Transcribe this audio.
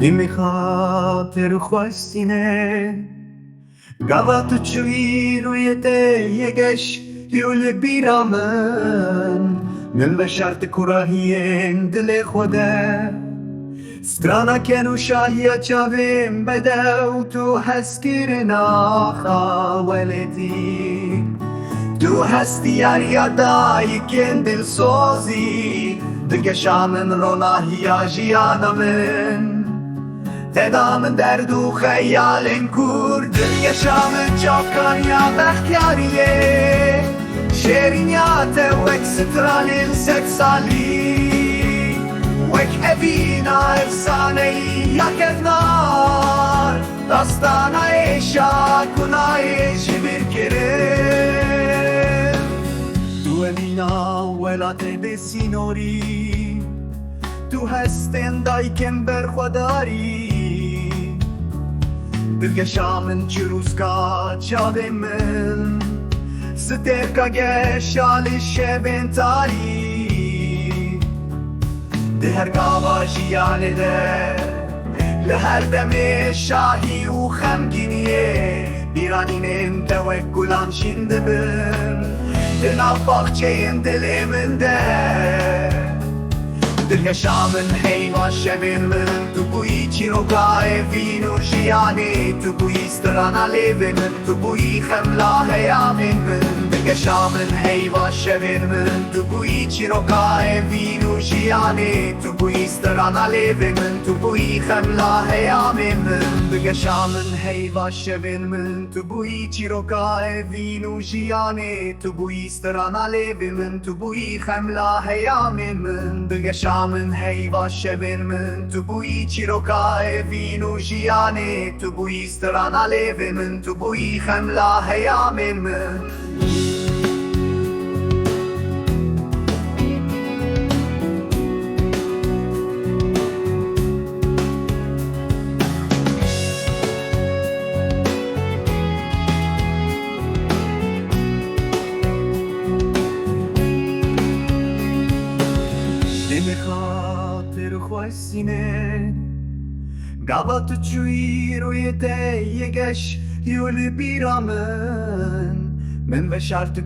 Demê xatirxwastinê gava çûyî rûyê te yegeş Şîrîn Bîranîn min veşart kûrahiyên dilê xwe Strana ken û şahiya çavên bedew tu hezkirina welêtî Tu hestiyariya dayikên dilsozî Dilgeşa min ronahiya jiyana min Teda min derd û xeyalên kur Dilgeşa min çavkaniya bextiyariyê Şêrîniya te wek stranên sedsalî Wek evîna efsaneyî ya kevnar Dastana êşa kûrahiyên ji bir kirin Tu evîna welatê besînorî Tu hestên dayikên berxwedarî Dilgeşa min çîrûska çavên min Stêrka geşa li şevên tarî Di her gava jiyanê de Li her demê şahî û xemgîniyê Bîranînên te wek gulan şîn dibin Di nav baxçeyên dilê min de Dilgeşa min heyva şevên min Tu bûyî çîroka evîn û jiyanê Tu bûyî strana lêvên min Tu bûyî xemla heyalên min Dilgeşa min heyva şevên min Tu bûyî çîroka evîn û jiyanê Tu bûyî strana lêvên min Tu bûyî xemla heyalên min Dilgeşa min heyva şevên min Tu bûyî çîroka evîn û jiyanê Tu bûyî strana lêvên min Tu bûyî xemla heyalên min Dilgeşa min heyva şevên min Tu bûyî çîroka evîn û jiyanê Tu bûyî strana lêvên min Tu bûyî xemla heyalên min Demê xatirxwastinê gava çûyî rûyê te yegeş Şîrîn Bîranîn min veşart